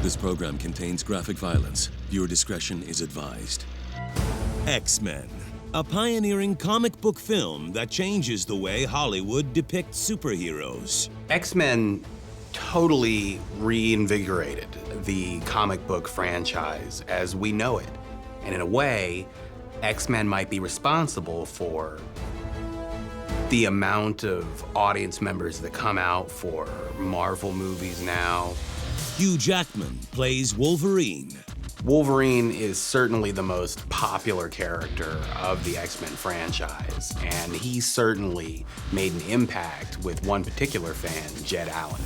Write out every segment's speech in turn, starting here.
This program contains graphic violence. Viewer discretion is advised. X-Men, a pioneering comic book film that changes the way Hollywood depicts superheroes. X-Men totally reinvigorated the comic book franchise as we know it. And in a way, X-Men might be responsible for the amount of audience members that come out for Marvel movies now. Hugh Jackman plays Wolverine. Wolverine is certainly the most popular character of the X-Men franchise, and he certainly made an impact with one particular fan, Jed Allen.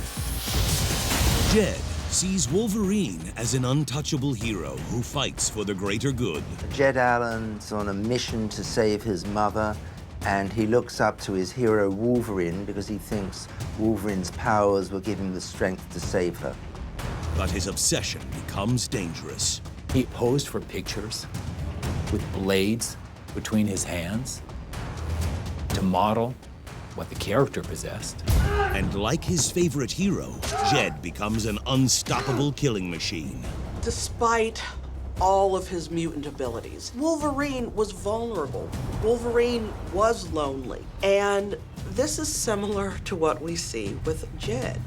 Jed sees Wolverine as an untouchable hero who fights for the greater good. Jed Allen's on a mission to save his mother, and he looks up to his hero Wolverine because he thinks Wolverine's powers will give him the strength to save her. But his obsession becomes dangerous. He posed for pictures with blades between his hands to model what the character possessed. And like his favorite hero, Jed becomes an unstoppable killing machine. Despite all of his mutant abilities, Wolverine was vulnerable. Wolverine was lonely. And this is similar to what we see with Jed.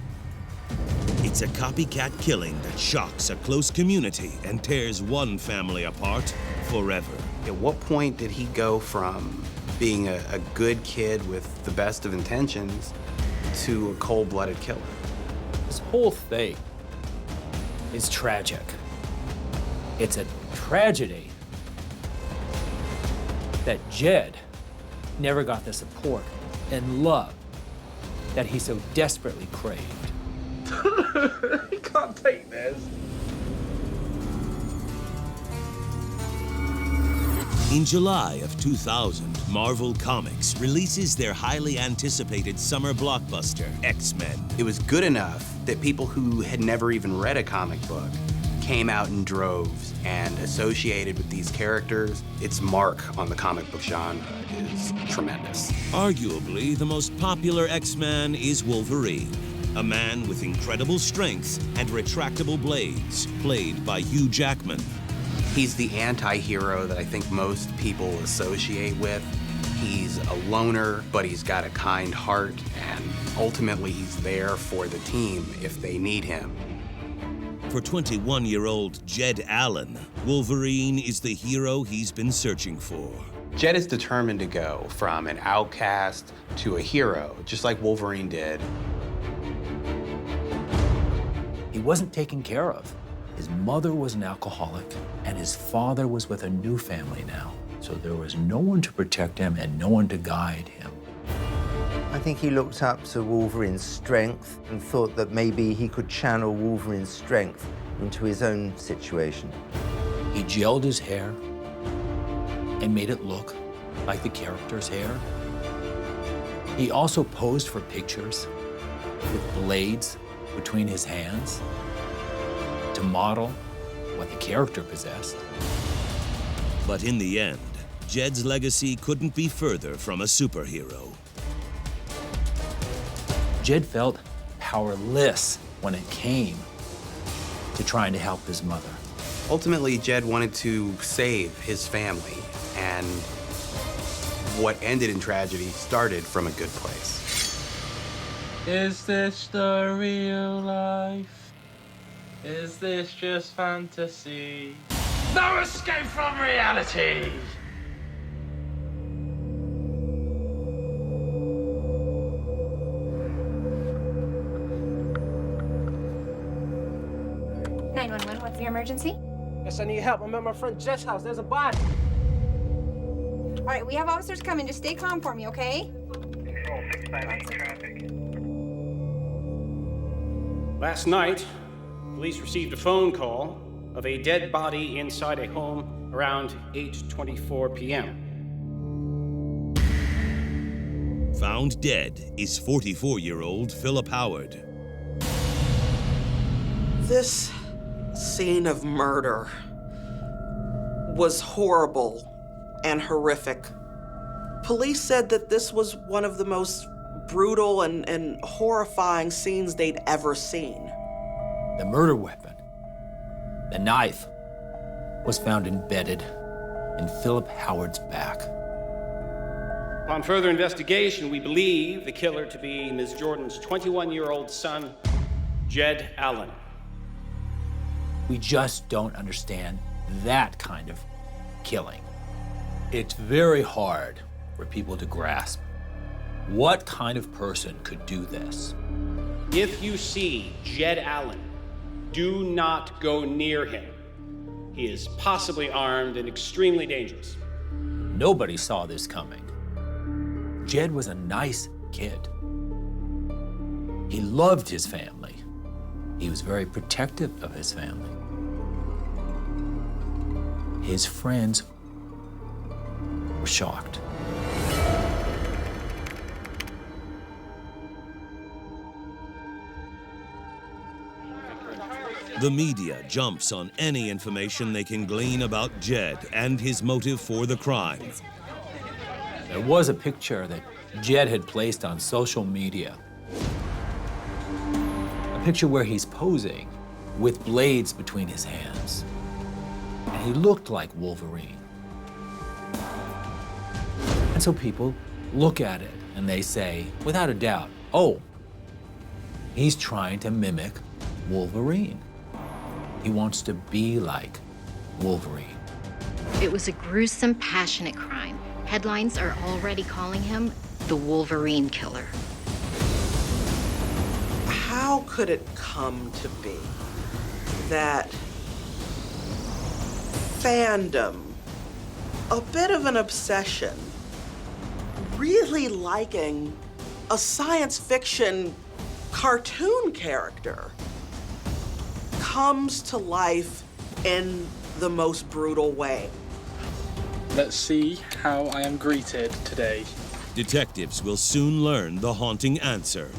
It's a copycat killing that shocks a close community and tears one family apart forever. At what point did he go from being a good kid with the best of intentions to a cold-blooded killer? This whole thing is tragic. It's a tragedy that Jed never got the support and love that he so desperately craved. You can't take this. In July of 2000, Marvel Comics releases their highly anticipated summer blockbuster, X-Men. It was good enough that people who had never even read a comic book came out in droves and associated with these characters. Its mark on the comic book genre is tremendous. Arguably, the most popular X-Man is Wolverine, a man with incredible strength and retractable blades, played by Hugh Jackman. He's the anti-hero that I think most people associate with. He's a loner, but he's got a kind heart, and ultimately he's there for the team if they need him. For 21-year-old Jed Allen, Wolverine is the hero he's been searching for. Jed is determined to go from an outcast to a hero, just like Wolverine did. He wasn't taken care of. His mother was an alcoholic, and his father was with a new family now. So there was no one to protect him and no one to guide him. I think he looked up to Wolverine's strength and thought that maybe he could channel Wolverine's strength into his own situation. He gelled his hair and made it look like the character's hair. He also posed for pictures with blades between his hands to model what the character possessed. But in the end, Jed's legacy couldn't be further from a superhero. Jed felt powerless when it came to trying to help his mother. Ultimately, Jed wanted to save his family, and what ended in tragedy started from a good place. Is this the real life? Is this just fantasy? No escape from reality! What's your emergency? Yes, I need help. I'm at my friend Jed's house. There's a body. All right, we have officers coming. Just stay calm for me, okay? Control 658 traffic. Last night, police received a phone call of a dead body inside a home around 8:24 p.m. Found dead is 44-year-old Philip Howard. This scene of murder was horrible and horrific. Police said that this was one of the most brutal and horrifying scenes they'd ever seen. The murder weapon The knife was found embedded in Philip Howard's back. Upon further investigation, we believe the killer to be Ms. Jordan's 21-year-old son, Jed Allen. We just don't understand that kind of killing. It's very hard for people to grasp what kind of person could do this. If you see Jed Allen, do not go near him. He is possibly armed and extremely dangerous. Nobody saw this coming. Jed was a nice kid. He loved his family. He was very protective of his family. His friends were shocked. The media jumps on any information they can glean about Jed and his motive for the crime. There was a picture that Jed had placed on social media. A picture where he's posing with blades between his hands. And he looked like Wolverine. And so people look at it and they say, without a doubt, oh, he's trying to mimic Wolverine. He wants to be like Wolverine. It was a gruesome, passionate crime. Headlines are already calling him the Wolverine Killer. How could it come to be that fandom, a bit of an obsession, really liking a science fiction cartoon character, comes to life in the most brutal way? Let's see how I am greeted today. Detectives will soon learn the haunting answer.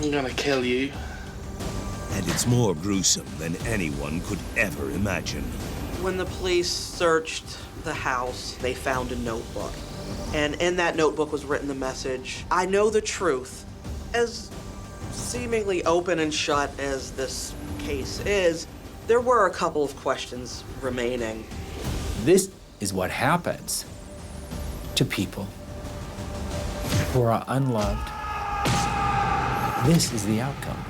I'm gonna kill you. And it's more gruesome than anyone could ever imagine. When the police searched the house, they found a notebook. And in that notebook was written the message, "I know the truth." As seemingly open and shut as this case is, there were a couple of questions remaining. This is what happens to people who are unloved. This is the outcome.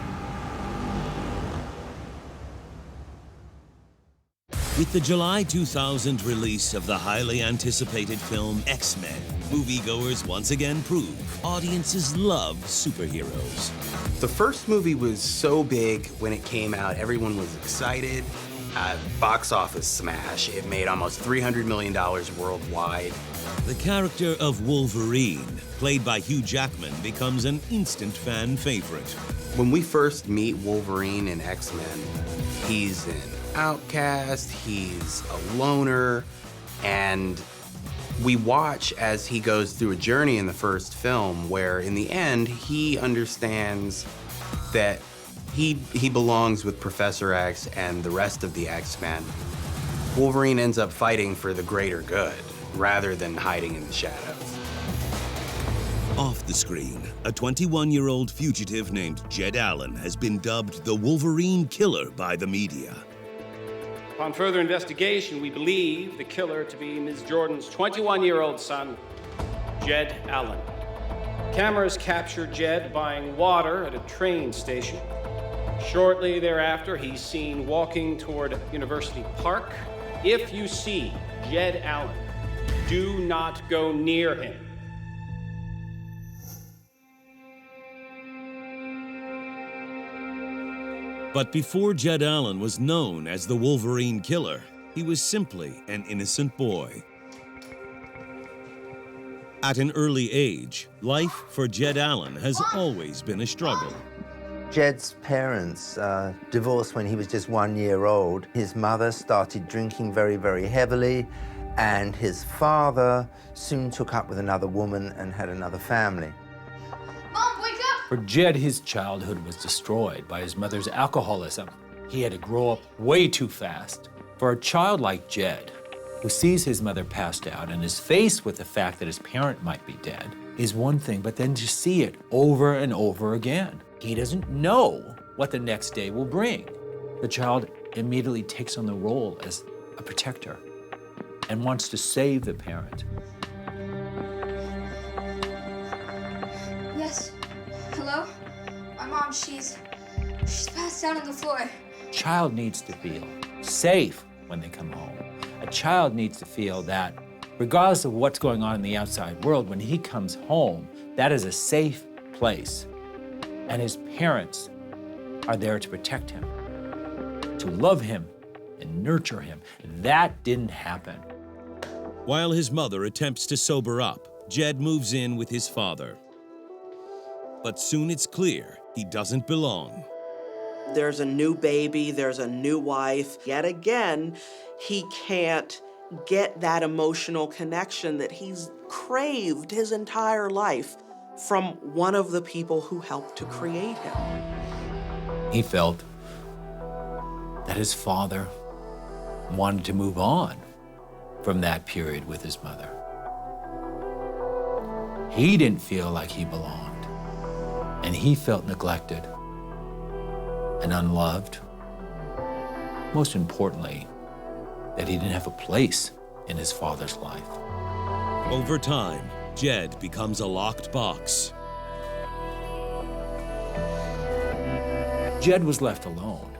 With the July 2000 release of the highly anticipated film X-Men, moviegoers once again prove audiences love superheroes. The first movie was so big when it came out, everyone was excited. Box office smash. It made almost $300 million worldwide. The character of Wolverine, played by Hugh Jackman, becomes an instant fan favorite. When we first meet Wolverine in X-Men, he's an outcast, he's a loner, and we watch as he goes through a journey in the first film where in the end he understands that he belongs with Professor X and the rest of the X-Men. Wolverine ends up fighting for the greater good rather than hiding in the shadows. Off the screen, a 21-year-old fugitive named Jed Allen has been dubbed the Wolverine Killer by the media. Upon further investigation, we believe the killer to be Ms. Jordan's 21-year-old son, Jed Allen. Cameras captured Jed buying water at a train station. Shortly thereafter, he's seen walking toward University Park. If you see Jed Allen, do not go near him. But before Jed Allen was known as the Wolverine Killer, he was simply an innocent boy. At an early age, life for Jed Allen has always been a struggle. Jed's parents divorced when he was just 1 year old. His mother started drinking very, very heavily, and his father soon took up with another woman and had another family. Mom, wake up! For Jed, his childhood was destroyed by his mother's alcoholism. He had to grow up way too fast. For a child like Jed, who sees his mother passed out and is faced with the fact that his parent might be dead, is one thing, but then to see it over and over again. He doesn't know what the next day will bring. The child immediately takes on the role as a protector and wants to save the parent. Yes. Hello? My mom, she's passed out on the floor. A child needs to feel safe when they come home. A child needs to feel that regardless of what's going on in the outside world, when he comes home, that is a safe place. And his parents are there to protect him, to love him and nurture him. That didn't happen. While his mother attempts to sober up, Jed moves in with his father. But soon it's clear he doesn't belong. There's a new baby, there's a new wife. Yet again, he can't get that emotional connection that he's craved his entire life from one of the people who helped to create him. He felt that his father wanted to move on from that period with his mother. He didn't feel like he belonged, and he felt neglected and unloved. Most importantly, that he didn't have a place in his father's life. Over time, Jed becomes a locked box. Jed was left alone.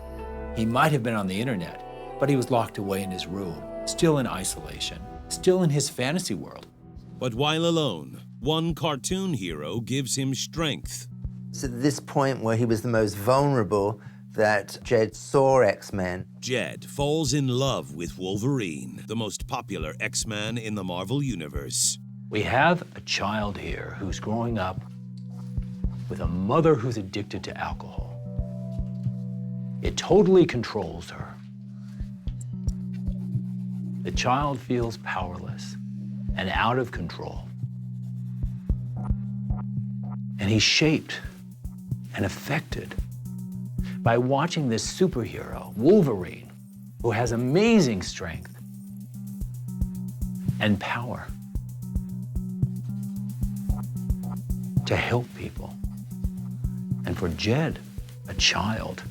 He might have been on the internet, but he was locked away in his room, still in isolation, still in his fantasy world. But while alone, one cartoon hero gives him strength. It's at this point where he was the most vulnerable that Jed saw X-Men. Jed falls in love with Wolverine, the most popular X-Man in the Marvel Universe. We have a child here who's growing up with a mother who's addicted to alcohol. It totally controls her. The child feels powerless and out of control. And he's shaped and affected by watching this superhero, Wolverine, who has amazing strength and power to help people. And for Jed, a child,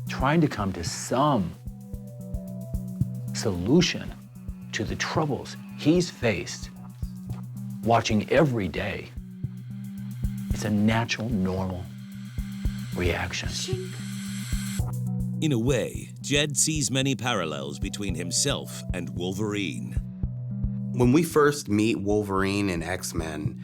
trying to come to some solution to the troubles he's faced, watching every day, it's a natural, normal reaction. In a way, Jed sees many parallels between himself and Wolverine. When we first meet Wolverine in X-Men,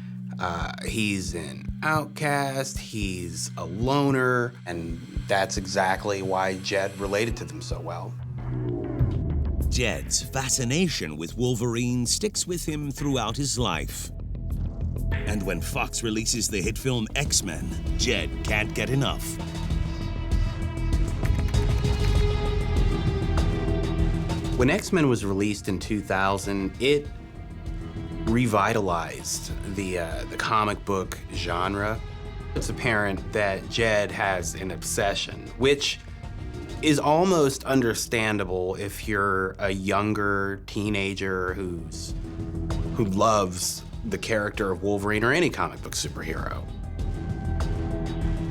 he's an outcast, he's a loner, and that's exactly why Jed related to them so well. Jed's fascination with Wolverine sticks with him throughout his life. And when Fox releases the hit film X-Men, Jed can't get enough. When X-Men was released in 2000, it revitalized the comic book genre. It's apparent that Jed has an obsession, which is almost understandable if you're a younger teenager who loves the character of Wolverine or any comic book superhero.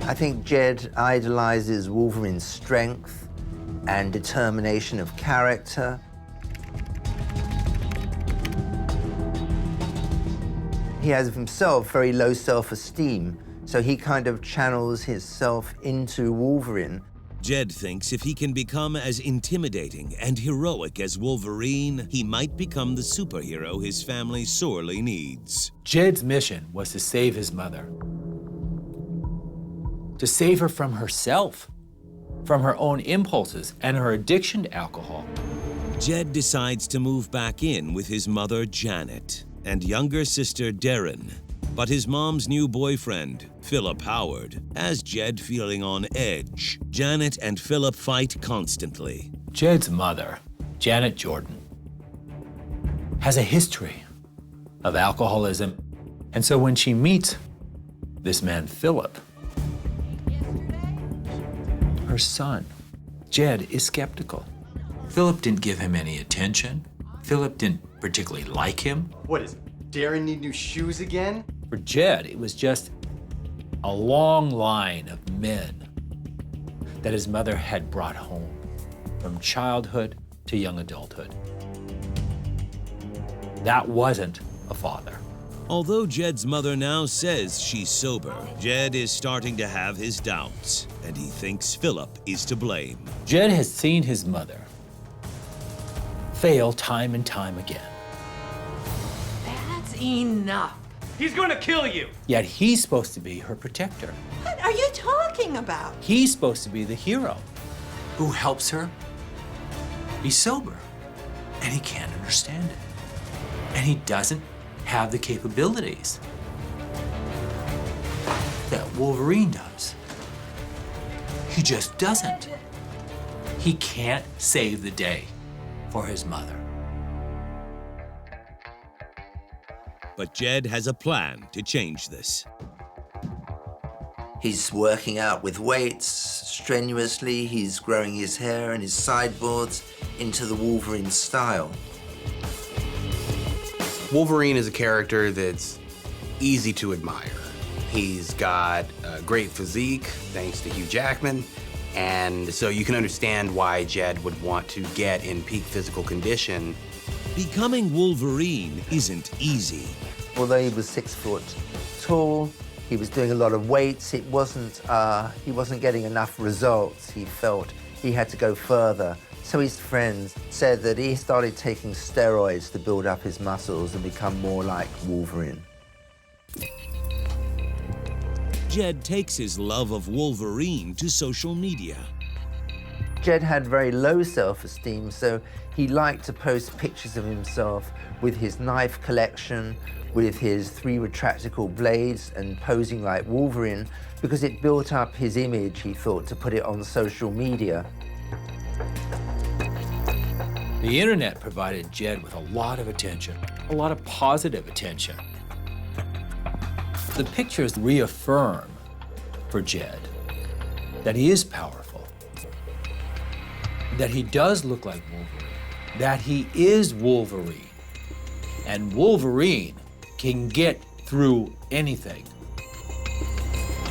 I think Jed idolizes Wolverine's strength and determination of character. He has himself very low self-esteem, so he kind of channels his self into Wolverine. Jed thinks if he can become as intimidating and heroic as Wolverine, he might become the superhero his family sorely needs. Jed's mission was to save his mother, to save her from herself, from her own impulses and her addiction to alcohol. Jed decides to move back in with his mother, Janet, and younger sister, Darren. But his mom's new boyfriend, Philip Howard, has Jed feeling on edge. Janet and Philip fight constantly. Jed's mother, Janet Jordan, has a history of alcoholism. And so when she meets this man, Philip, her son, Jed, is skeptical. Philip didn't give him any attention. Philip didn't particularly like him. What is it? Darren need new shoes again? For Jed, it was just a long line of men that his mother had brought home. from childhood to young adulthood. That wasn't a father. Although Jed's mother now says she's sober, Jed is starting to have his doubts, and he thinks Philip is to blame. Jed has seen his mother fail time and time again. That's enough. He's gonna kill you! Yet he's supposed to be her protector. What are you talking about? He's supposed to be the hero. Who helps her be sober. And he can't understand it. And he doesn't have the capabilities that Wolverine does. He just doesn't. He can't save the day for his mother. But Jed has a plan to change this. He's working out with weights strenuously. He's growing his hair and his sideboards into the Wolverine style. Wolverine is a character that's easy to admire. He's got a great physique, thanks to Hugh Jackman, and so you can understand why Jed would want to get in peak physical condition. Becoming Wolverine isn't easy. Although he was 6 foot tall, he was doing a lot of weights. He wasn't getting enough results. He felt he had to go further. So his friends said that he started taking steroids to build up his muscles and become more like Wolverine. Jed takes his love of Wolverine to social media. Jed had very low self-esteem, so he liked to post pictures of himself with his knife collection, with his 3 retractable blades and posing like Wolverine, because it built up his image, he thought, to put it on social media. The internet provided Jed with a lot of attention, a lot of positive attention. The pictures reaffirm for Jed that he is powerful, that he does look like Wolverine, that he is Wolverine, and Wolverine can get through anything.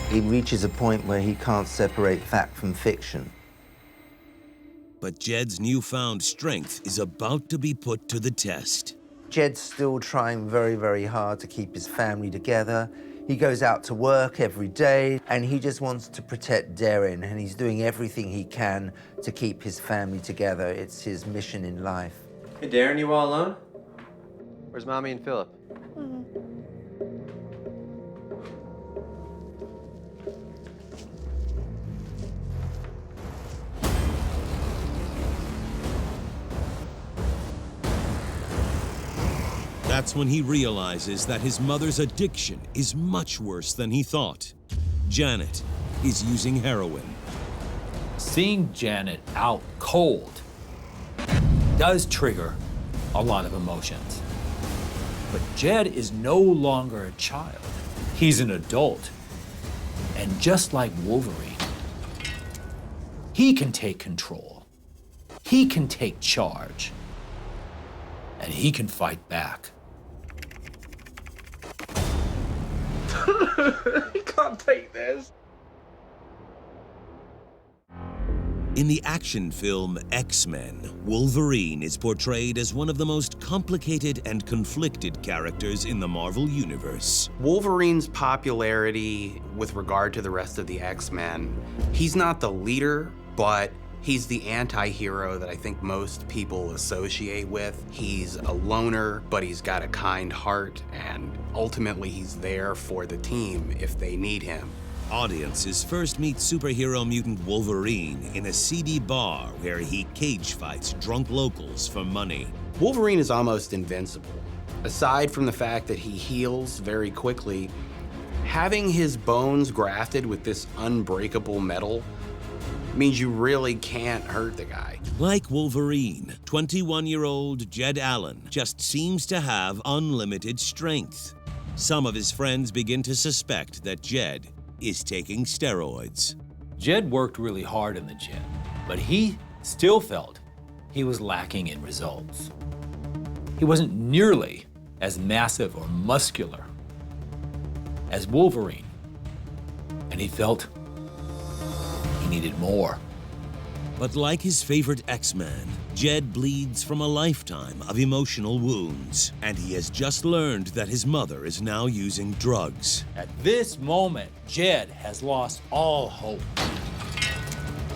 He reaches a point where he can't separate fact from fiction. But Jed's newfound strength is about to be put to the test. Jed's still trying very, very hard to keep his family together. He goes out to work every day, and he just wants to protect Darren, and he's doing everything he can to keep his family together. It's his mission in life. Hey, Darren, you all alone? Where's Mommy and Philip? That's when he realizes that his mother's addiction is much worse than he thought. Janet is using heroin. Seeing Janet out cold does trigger a lot of emotions. But Jed is no longer a child. He's an adult. And just like Wolverine, he can take control. He can take charge. And he can fight back. You can't take this. In the action film X-Men, Wolverine is portrayed as one of the most complicated and conflicted characters in the Marvel Universe. Wolverine's popularity with regard to the rest of the X-Men, he's not the leader, but he's the anti-hero that I think most people associate with. He's a loner, but he's got a kind heart, and ultimately he's there for the team if they need him. Audiences first meet superhero mutant Wolverine in a seedy bar where he cage fights drunk locals for money. Wolverine is almost invincible. Aside from the fact that he heals very quickly, having his bones grafted with this unbreakable metal means you really can't hurt the guy. Like Wolverine, 21-year-old Jed Allen just seems to have unlimited strength. Some of his friends begin to suspect that Jed is taking steroids. Jed worked really hard in the gym, but he still felt he was lacking in results. He wasn't nearly as massive or muscular as Wolverine, and he felt he needed more. But like his favorite X-Man, Jed bleeds from a lifetime of emotional wounds, and he has just learned that his mother is now using drugs. At this moment, Jed has lost all hope.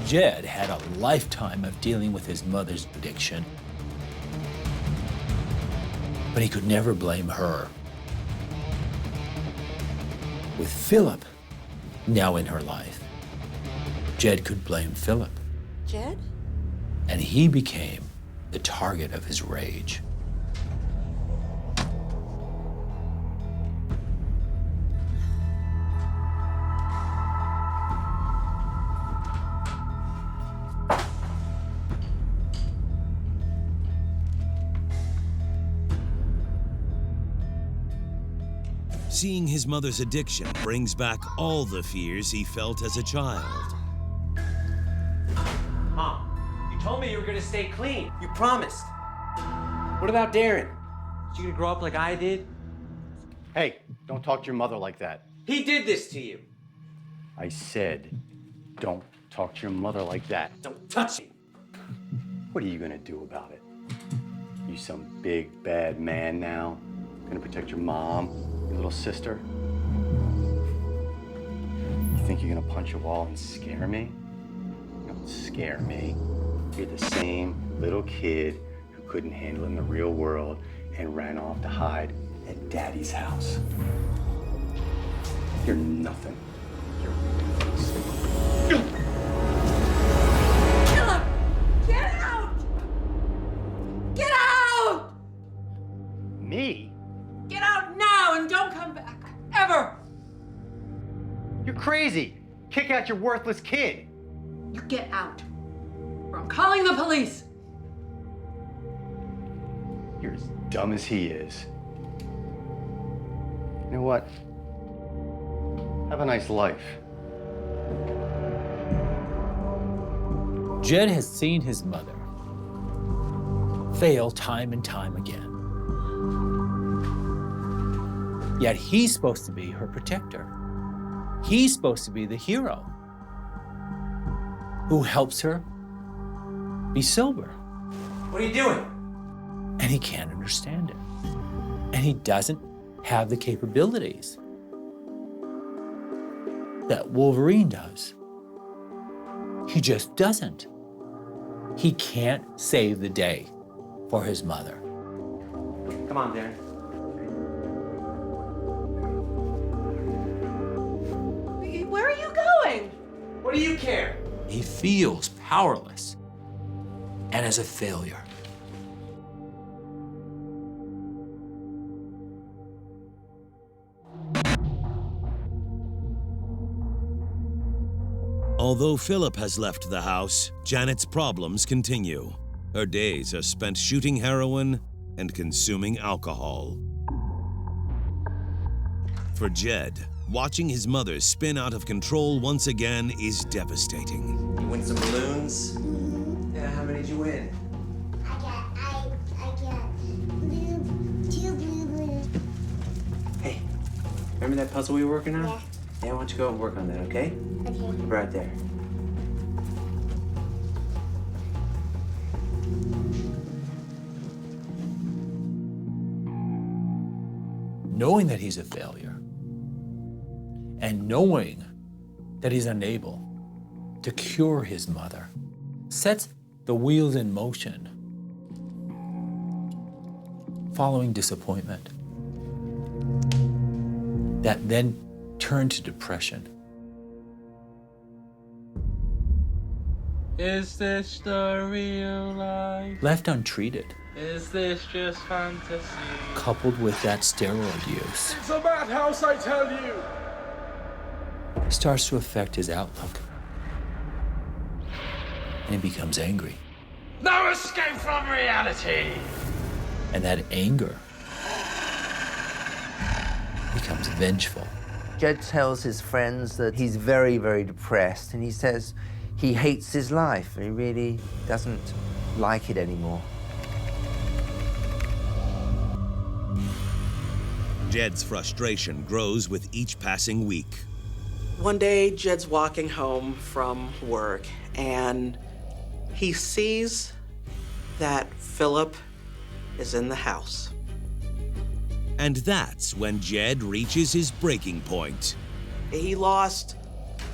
Jed had a lifetime of dealing with his mother's addiction, but he could never blame her. With Philip now in her life, Jed could blame Philip. Jed? And he became the target of his rage. Seeing his mother's addiction brings back all the fears he felt as a child. Mom, you told me you were gonna stay clean. You promised. What about Darren? Is she gonna grow up like I did? Hey, don't talk to your mother like that. He did this to you. I said, don't talk to your mother like that. Don't touch me. What are you gonna do about it? You some big, bad man now? Gonna protect your mom, your little sister? You think you're gonna punch a wall and scare me? Don't scare me. You're the same little kid who couldn't handle it in the real world and ran off to hide at Daddy's house. You're nothing. You're Philip! Get out! Get out! me? Get out now and don't come back. Ever! You're crazy. Kick out your worthless kid. You get out. Or I'm calling the police. You're as dumb as he is. You know what? Have a nice life. Jed has seen his mother fail time and time again. Yet he's supposed to be her protector. He's supposed to be the hero who helps her be sober. What are you doing? And he can't understand it. And he doesn't have the capabilities that Wolverine does. He just doesn't. He can't save the day for his mother. Come on, Darren. Where are you going? What do you care? He feels powerless and as a failure. Although Philip has left the house, Janet's problems continue. Her days are spent shooting heroin and consuming alcohol. For Jed, watching his mother spin out of control once again is devastating. You win some balloons? Yeah, how many did you win? I got two blue balloons. Hey, remember that puzzle we were working on? Yeah. Yeah, why don't you go and work on that, okay? Okay. Right there. Knowing that he's a failure and knowing that he's unable to cure his mother sets the wheels in motion. Following disappointment that then turned to depression. Is this the real life? Left untreated, Is this just fantasy? coupled with that steroid use, It's a madhouse, I tell you! starts to affect his outlook. And he becomes angry. No escape from reality! And that anger becomes vengeful. Jed tells his friends that he's very, very depressed, and he says he hates his life. He really doesn't like it anymore. Jed's frustration grows with each passing week. One day, Jed's walking home from work, and He sees that Philip is in the house. And that's when Jed reaches his breaking point. He lost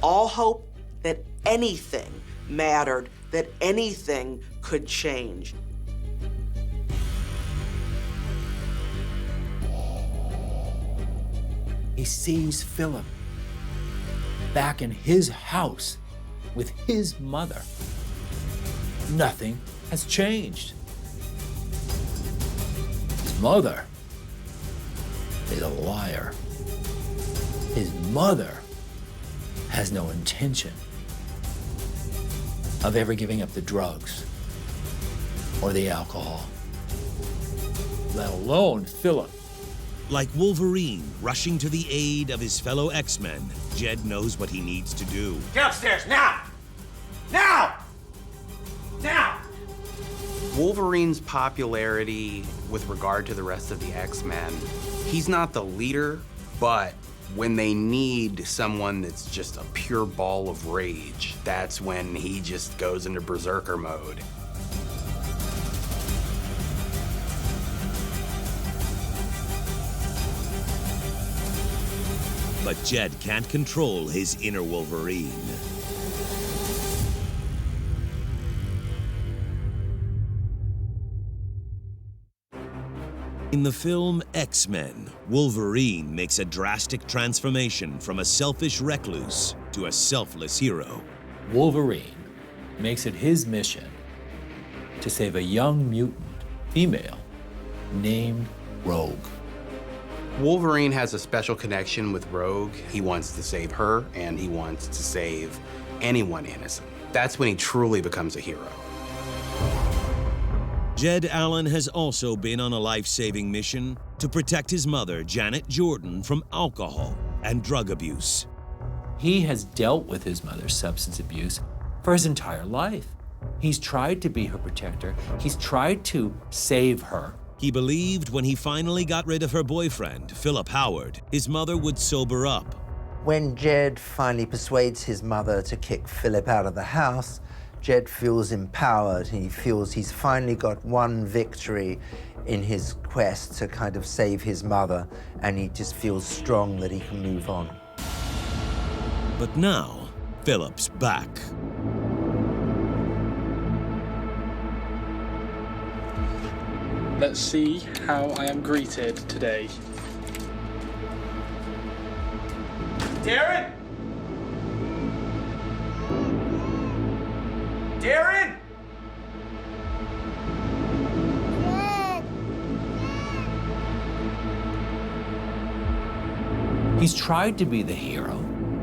all hope that anything mattered, that anything could change. He sees Philip back in his house with his mother. Nothing has changed. His mother is a liar. His mother has no intention of ever giving up the drugs or the alcohol, let alone Philip. Like Wolverine rushing to the aid of his fellow X-Men, Jed knows what he needs to do. Get upstairs, now! Now! Now! Wolverine's popularity with regard to the rest of the X-Men, he's not the leader, but when they need someone that's just a pure ball of rage, that's when he just goes into berserker mode. But Jed can't control his inner Wolverine. In the film X-Men, Wolverine makes a drastic transformation from a selfish recluse to a selfless hero. Wolverine makes it his mission to save a young mutant female named Rogue. Wolverine has a special connection with Rogue. He wants to save her, and he wants to save anyone innocent. That's when he truly becomes a hero. Jed Allen has also been on a life-saving mission to protect his mother, Janet Jordan, from alcohol and drug abuse. He has dealt with his mother's substance abuse for his entire life. He's tried to be her protector. He's tried to save her. He believed when he finally got rid of her boyfriend, Philip Howard, his mother would sober up. When Jed finally persuades his mother to kick Philip out of the house, Jed feels empowered. He feels he's finally got one victory in his quest to kind of save his mother, and he just feels strong that he can move on. But now, Philip's back. Let's see how I am greeted today. Darren? Darren? He's tried to be the hero,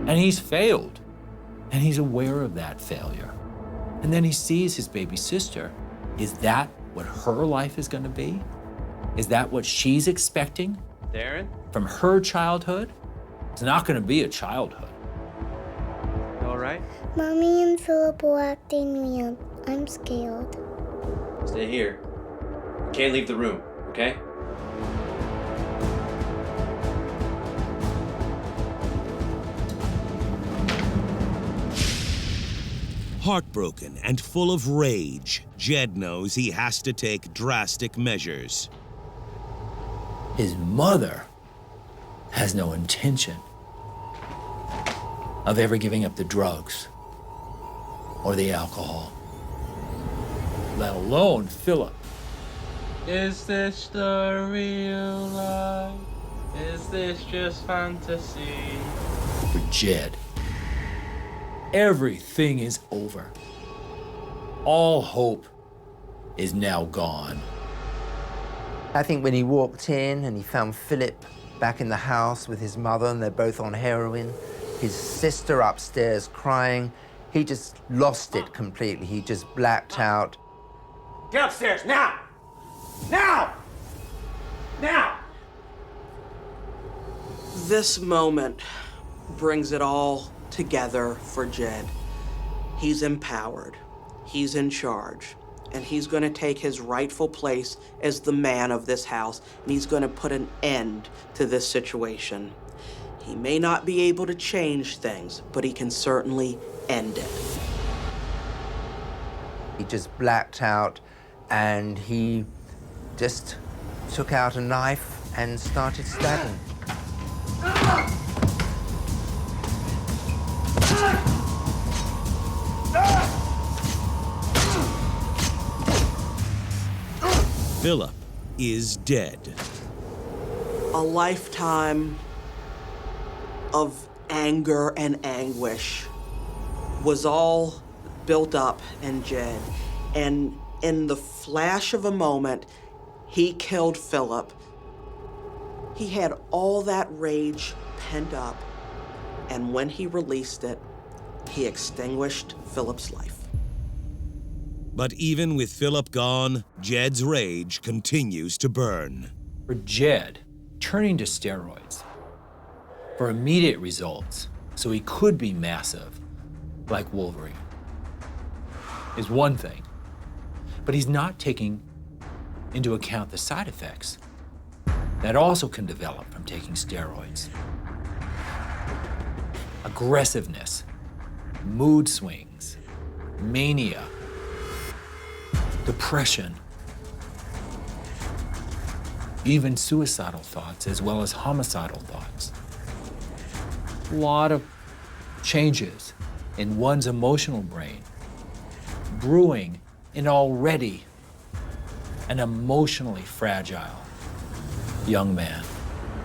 and he's failed. And he's aware of that failure. And then he sees his baby sister. Is that what her life is going to be? Is that what she's expecting? Darren? From her childhood? It's not going to be a childhood. You all right? Mommy and Philip are acting me up. I'm scared. Stay here. You can't leave the room, okay? Heartbroken and full of rage, Jed knows he has to take drastic measures. His mother has no intention of ever giving up the drugs or the alcohol, let alone Philip. Is this the real life? Is this just fantasy? For Jed, everything is over. All hope is now gone. I think when he walked in and he found Philip back in the house with his mother, and they're both on heroin, his sister upstairs crying, he just lost it completely. He just blacked out. Get upstairs, now! Now! Now! This moment brings it all together for Jed. He's empowered, he's in charge, and he's going to take his rightful place as the man of this house, and he's going to put an end to this situation. He may not be able to change things, but he can certainly end it. He just blacked out, and he just took out a knife and started stabbing. Philip is dead. A lifetime of anger and anguish was all built up in Jed. And in the flash of a moment, he killed Philip. He had all that rage pent up, and when he released it, he extinguished Philip's life. But even with Philip gone, Jed's rage continues to burn. For Jed, turning to steroids for immediate results so he could be massive like Wolverine is one thing, but he's not taking into account the side effects that also can develop from taking steroids. Aggressiveness, mood swings, mania, depression, even suicidal thoughts as well as homicidal thoughts. A lot of changes in one's emotional brain, brewing in already an emotionally fragile young man.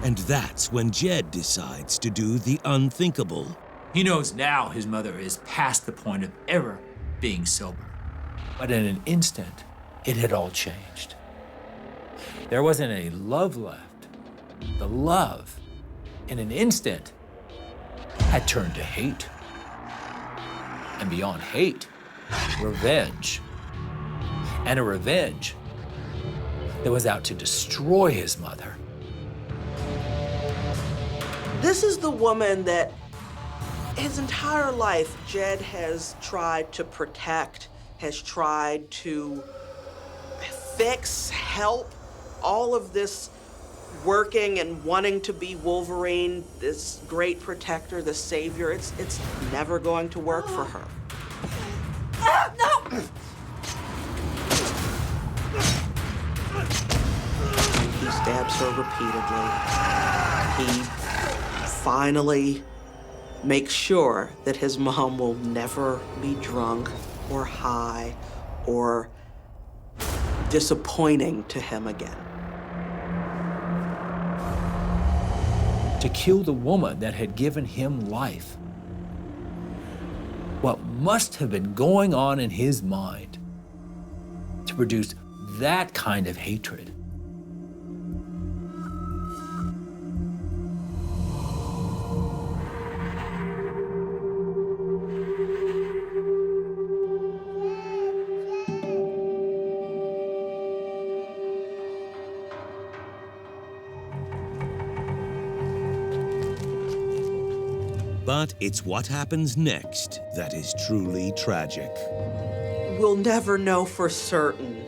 And that's when Jed decides to do the unthinkable. He knows now his mother is past the point of ever being sober. But in an instant, it had all changed. There wasn't any love left. The love, in an instant, had turned to hate. And beyond hate, revenge. And a revenge that was out to destroy his mother. This is the woman that his entire life Jed has tried to protect, has tried to fix, help, all of this working and wanting to be Wolverine, this great protector, this savior. It's never going to work for her. No! He stabs her repeatedly. He finally makes sure that his mom will never be drunk or high or disappointing to him again. To kill the woman that had given him life. What must have been going on in his mind to produce that kind of hatred? But it's what happens next that is truly tragic. We'll never know for certain,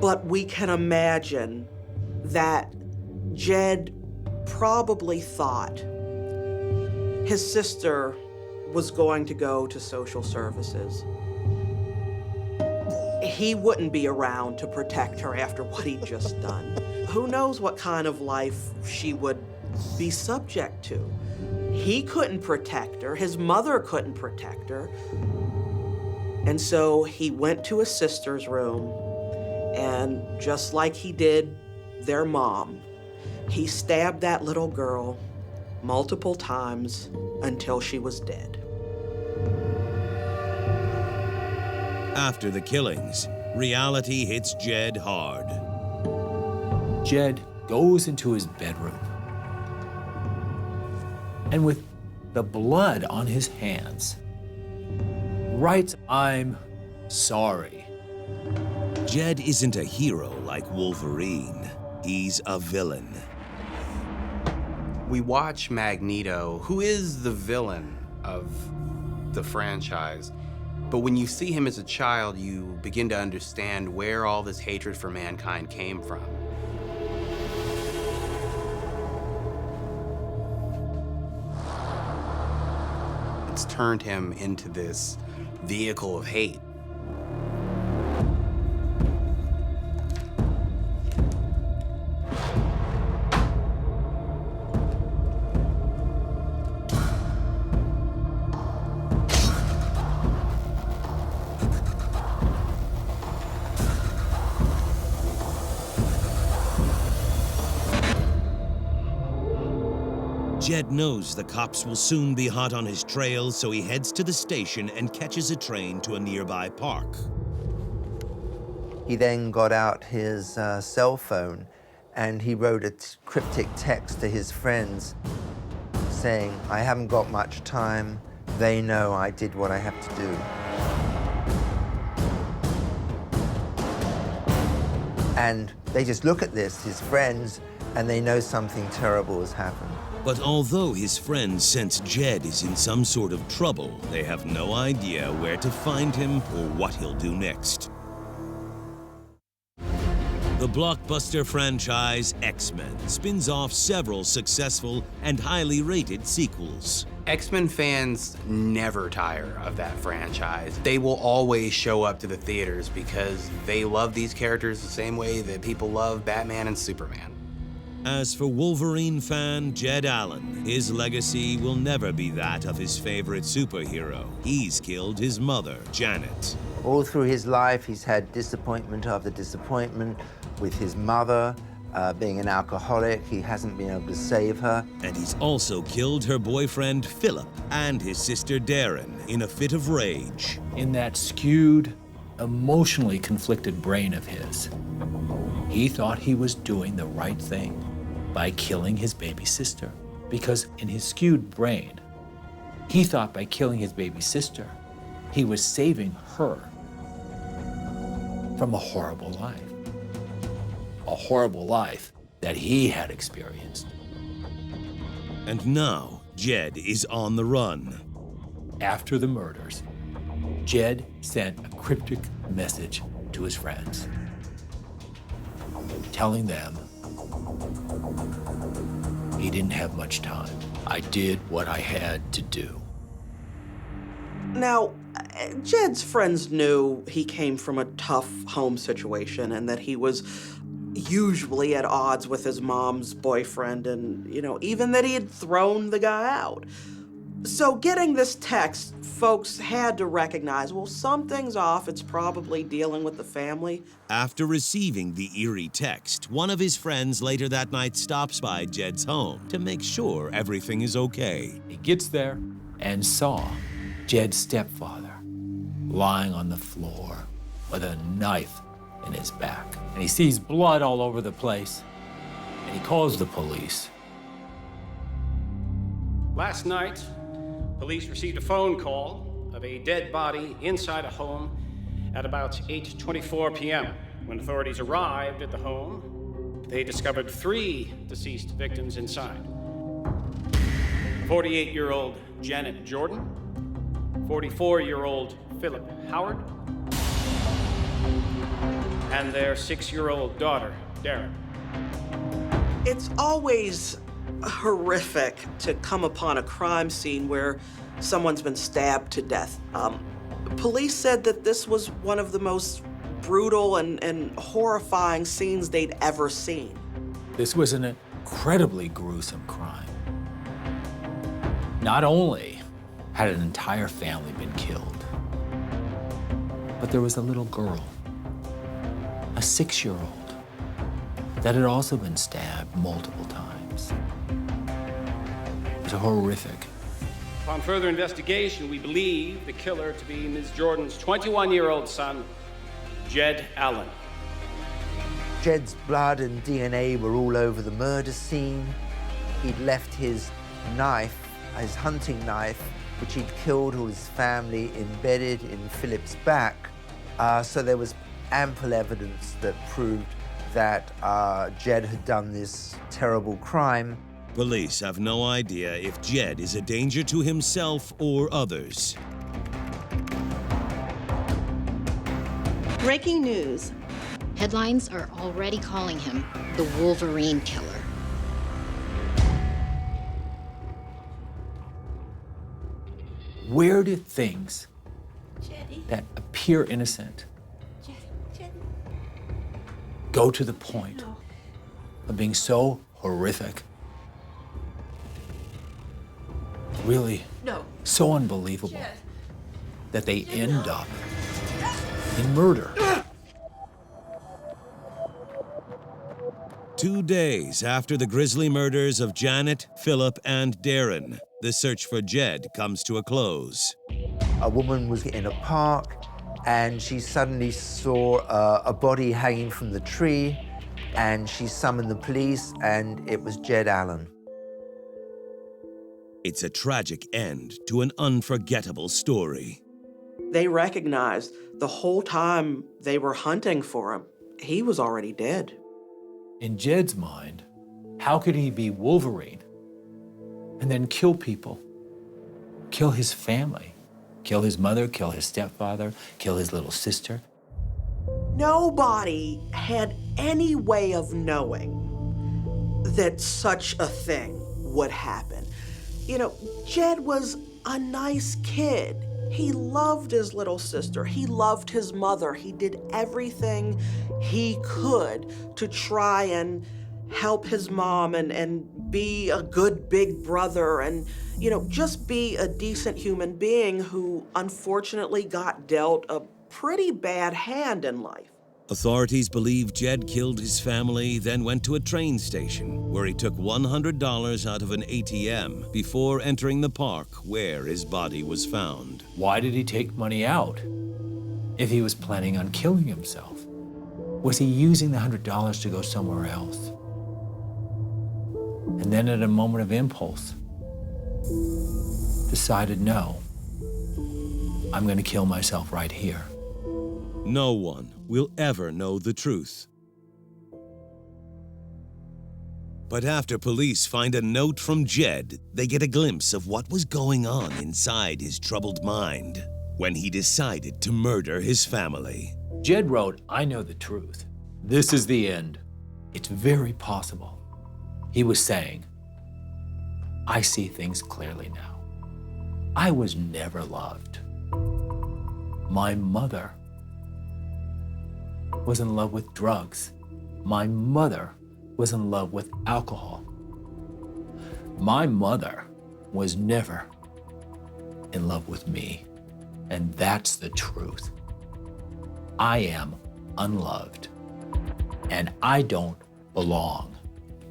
but we can imagine that Jed probably thought his sister was going to go to social services. He wouldn't be around to protect her after what he'd just done. Who knows what kind of life she would be subject to. He couldn't protect her, his mother couldn't protect her. And so he went to his sister's room, and just like he did their mom, he stabbed that little girl multiple times until she was dead. After the killings, reality hits Jed hard. Jed goes into his bedroom, and with the blood on his hands, writes, "I'm sorry." Jed isn't a hero like Wolverine. He's a villain. We watch Magneto, who is the villain of the franchise, but when you see him as a child, you begin to understand where all this hatred for mankind came from. It's turned him into this vehicle of hate. Jed knows the cops will soon be hot on his trail, so he heads to the station and catches a train to a nearby park. He then got out his cell phone and he wrote a cryptic text to his friends saying, "I haven't got much time. They know I did what I have to do." And they just look at this, his friends, and they know something terrible has happened. But although his friends sense Jed is in some sort of trouble, they have no idea where to find him or what he'll do next. The blockbuster franchise X-Men spins off several successful and highly rated sequels. X-Men fans never tire of that franchise. They will always show up to the theaters because they love these characters the same way that people love Batman and Superman. As for Wolverine fan Jed Allen, his legacy will never be that of his favorite superhero. He's killed his mother, Janet. All through his life, he's had disappointment after disappointment with his mother. Being an alcoholic, he hasn't been able to save her. And he's also killed her boyfriend, Philip, and his sister, Darren, in a fit of rage. In that skewed, emotionally conflicted brain of his, he thought he was doing the right thing by killing his baby sister. Because in his skewed brain, he thought by killing his baby sister, he was saving her from a horrible life. A horrible life that he had experienced. And now, Jed is on the run. After the murders, Jed sent a cryptic message to his friends, telling them he didn't have much time. I did what I had to do. Now, Jed's friends knew he came from a tough home situation and that he was usually at odds with his mom's boyfriend and, even that he had thrown the guy out. So getting this text, folks had to recognize, well, something's off. It's probably dealing with the family. After receiving the eerie text, one of his friends later that night stops by Jed's home to make sure everything is okay. He gets there and saw Jed's stepfather lying on the floor with a knife in his back. And he sees blood all over the place, and he calls the police. Last night, police received a phone call of a dead body inside a home at about 8:24 p.m. When authorities arrived at the home, they discovered 3 deceased victims inside. 48-year-old Janet Jordan, 44-year-old Philip Howard, and their 6-year-old daughter, Darren. It's always horrific to come upon a crime scene where someone's been stabbed to death. Police said that this was one of the most brutal and horrifying scenes they'd ever seen. This was an incredibly gruesome crime. Not only had an entire family been killed, but there was a little girl, a 6-year-old, that had also been stabbed multiple times. It was horrific. Upon further investigation, we believe the killer to be Ms. Jordan's 21-year-old son, Jed Allen. Jed's blood and DNA were all over the murder scene. He'd left his knife, his hunting knife, which he'd killed all his family, embedded in Philip's back. So there was ample evidence that proved that Jed had done this terrible crime. Police have no idea if Jed is a danger to himself or others. Breaking news. Headlines are already calling him the Wolverine killer. Where do things that appear innocent go to the point of being so horrific, really so unbelievable, that they end up in murder? 2 days after the grisly murders of Janet, Philip, and Darren, the search for Jed comes to a close. A woman was in a park and she suddenly saw a body hanging from the tree, and she summoned the police, and it was Jed Allen. It's a tragic end to an unforgettable story. They recognized the whole time they were hunting for him, he was already dead. In Jed's mind, how could he be Wolverine and then kill people, kill his family, kill his mother, kill his stepfather, kill his little sister? Nobody had any way of knowing that such a thing would happen. You know, Jed was a nice kid. He loved his little sister. He loved his mother. He did everything he could to try and help his mom and be a good big brother and, you know, just be a decent human being who unfortunately got dealt a pretty bad hand in life. Authorities believe Jed killed his family, then went to a train station where he took $100 out of an ATM before entering the park where his body was found. Why did he take money out if he was planning on killing himself? Was he using the $100 to go somewhere else? And then at a moment of impulse, decided, no, I'm going to kill myself right here. No one will ever know the truth. But after police find a note from Jed, they get a glimpse of what was going on inside his troubled mind when he decided to murder his family. Jed wrote, I know the truth. This is the end. It's very possible. He was saying, I see things clearly now. I was never loved. My mother was in love with drugs. My mother was in love with alcohol. My mother was never in love with me, and that's the truth. I am unloved, and I don't belong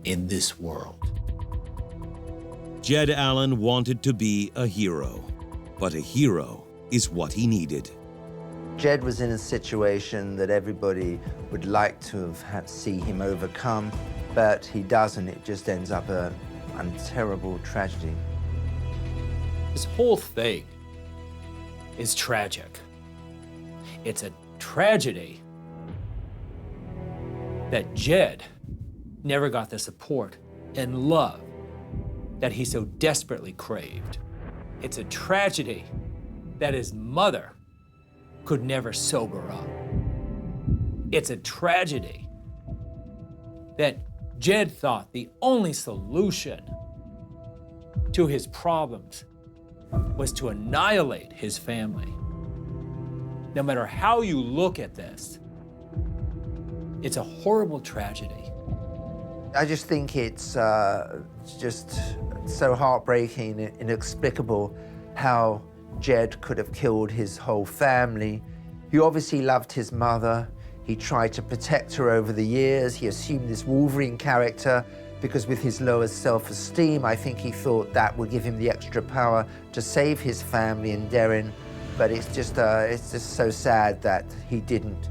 in this world. Jed Allen wanted to be a hero, but a hero is what he needed. Jed was in a situation that everybody would like to have had see him overcome, but he doesn't. It just ends up a terrible tragedy. This whole thing is tragic. It's a tragedy that Jed never got the support and love that he so desperately craved. It's a tragedy that his mother could never sober up. It's a tragedy that Jed thought the only solution to his problems was to annihilate his family. No matter how you look at this, it's a horrible tragedy. I just think it's just so heartbreaking and inexplicable how Jed could have killed his whole family. He obviously loved his mother. He tried to protect her over the years. He assumed this Wolverine character because with his lower self-esteem, I think he thought that would give him the extra power to save his family and Darren. But it's just so sad that he didn't.